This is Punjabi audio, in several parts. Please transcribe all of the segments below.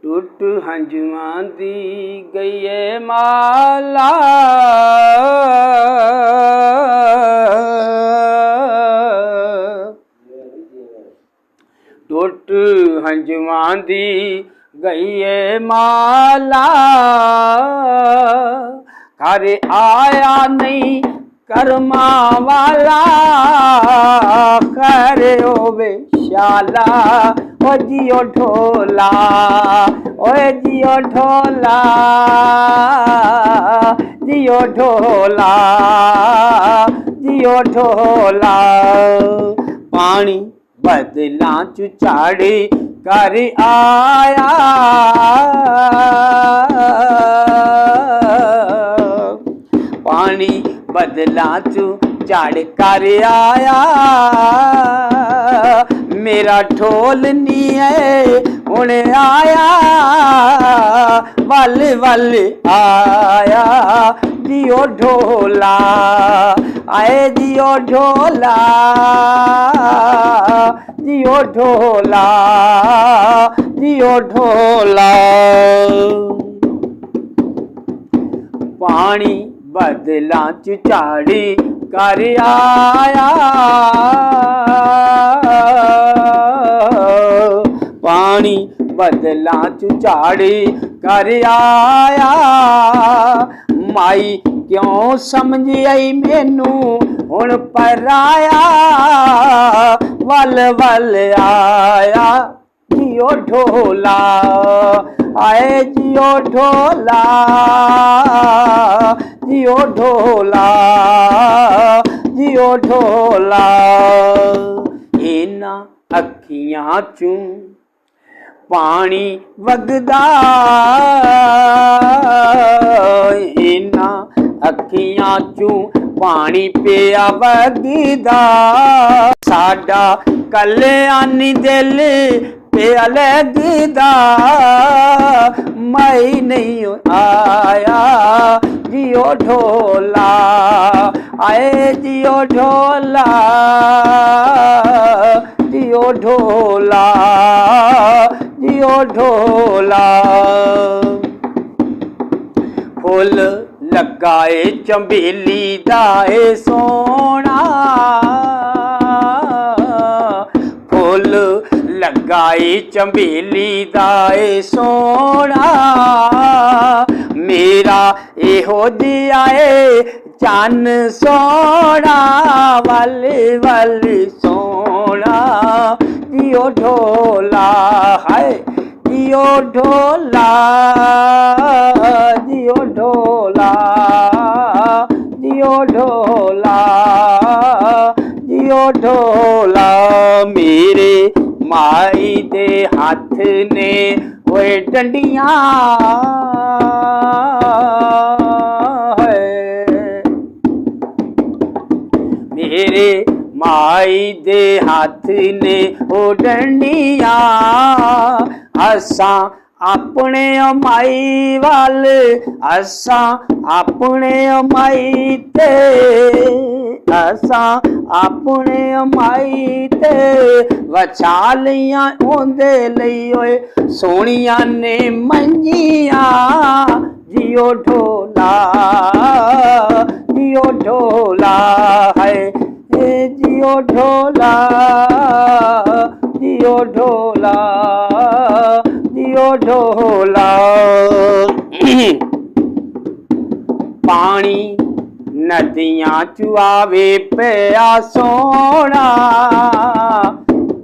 ਟੁੱਟ ਹੰਝੂਆਂ ਦੀ ਗਈਏ ਮਾਲਾ, ਟੁੱਟ ਹੰਝੂਆਂ ਦੀ ਗਈਏ ਮਾਲਾ, ਘਰ ਆਇਆ ਨਹੀਂ ਕਰਮਾਂ ਵਾਲਾ, ਖੈਰ ਹੋਵੇ ਸ਼ਾਲਾ। ਓ ਜੀਓ ਢੋਲਾ, ਓਏ ਜੀਓ ਢੋਲਾ, ਜੀਓ ਢੋਲਾ, ਜੀਓ ਢੋਲਾ। ਪਾਣੀ ਬਦਲਾਂ ਚ ਝਾੜੇ ਕਰ ਆਇਆ, ਪਾਣੀ ਬਦਲਾਂ ਚ ਝਾੜ ਕਰ ਆਇਆ। ਮੇਰਾ ਢੋਲ ਨੀ ਹੈ ਹੁਣ ਆਇਆ, ਵੱਲ ਵੱਲ ਆਇਆ। ਜੀਓ ਢੋਲਾ, ਆਏ ਜੀਓ ਢੋਲਾ, ਜੀਓ ਢੋਲਾ, ਜੀਓ ਢੋਲਾ। ਪਾਣੀ ਬਦਲਾਂ ਚ ਝਾੜੀ ਕਰ ਆਇਆ, ਪਾਣੀ ਬਦਲਾਂ ਚ ਝਾੜੀ ਕਰ ਆਇਆ। ਮਾਈ ਕਿਉਂ ਸਮਝ ਆਈ ਮੈਨੂੰ ਹੁਣ ਪਰਾਇਆ, ਵੱਲ ਵੱਲ ਆਇਆ। ਜੀਓ ਢੋਲਾ, ਆਏ ਜੀਓ ਢੋਲਾ, ਜੀਓ ਢੋਲਾ, ਜੀਓ ਢੋਲਾ। ਇਹਨਾਂ ਅੱਖੀਆਂ ਚੋਂ ਪਾਣੀ ਵਗਦਾ, ਇਹਨਾਂ ਅੱਖੀਆਂ ਚੋਂ ਪਾਣੀ ਪਿਆ ਵਗਦਾ। ਸਾਡਾ ਕਲਿਆਣੀ ਦਿਲ ਪਿਆ ਲੱਗਦਾ, ਮੈਂ ਨਹੀਂ ਆਇਆ। ਜੀਓ ਢੋਲਾ, ਆਏ ਜੀਓ ਢੋਲਾ, ਜੀਓ ਢੋਲਾ, ਜੀਓ ਢੋਲਾ। ਫੁੱਲ ਲੱਗਾ ਏ ਚੰਬੇਲੀ ਦਾ ਏ ਸੋਹਣਾ, ਫੁੱਲ ਲੱਗਾ ਏ ਚੰਬੇਲੀ ਦਾ ਏ ਸੋਹਣਾ। ਮੇਰਾ ਇਹੋ ਜਿਹਾ ਏ ਚੰਨ ਸੋਹਣਾ, ਵੱਲ ਵੱਲ ਸੋਹਣਾ। ਜੀਓ ਢੋਲਾ, ਹਾਏ ਜੀਓ ਢੋਲਾ, ਜੀਓ ਢੋਲਾ, ਜੀਓ ਢੋਲਾ, ਜੀਓ ਢੋਲਾ। ਮੇਰੇ ਮਾਈ ਦੇ ਹੱਥ ਨੇ ਓਏ ਡੰਡੀਆਂ, ਮੇਰੇ ਮਾਈ ਦੇ ਹੱਥ ਨੇ ਉਹ ਡੰਡੀਆਂ। ਅਸਾਂ ਆਪਣੇ ਮਾਈ ਵੱਲ, ਅਸਾਂ ਆਪਣੇ ਮਾਈ ਤੇ, ਅਸਾਂ ਆਪਣੇ ਮਾਈ ਤੇ ਵਛਾ ਲਈਆਂ ਉਹਦੇ ਲਈ ਓਏ ਸੋਹਣੀਆਂ ਨੇ ਮੰਜੀਆਂ। ਜੀਓ ਢੋਲਾ, ਜੀਓ ਢੋਲਾ, ਹੈ ਜੀਓ ਢੋਲਾ, ਜੀਓ ਢੋਲਾ, ਜੀਓ ਢੋਲਾ। ਪਾਣੀ ਨਦੀਆਂ ਚ ਆਵੇ ਪਿਆ ਸੋਹਣਾ,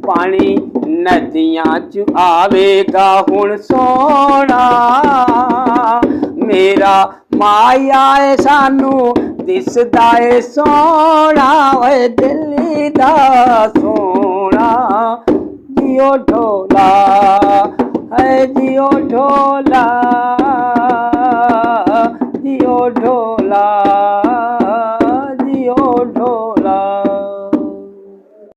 ਪਾਣੀ ਨਦੀਆਂ ਚ ਆਵੇਗਾ ਹੁਣ ਸੋਹਣਾ। ਮੇਰਾ ਮਾਇਆ ਏ ਸਾਨੂੰ ਦਿਸਦਾ ਏ ਸੋਹਣਾ, ਓਏ ਦਿੱਲੀ ਦਾ ਸੋਹਣਾ। ਜੀਓ ਢੋਲਾ, ਹੈ ਜੀਓ ਢੋਲਾ,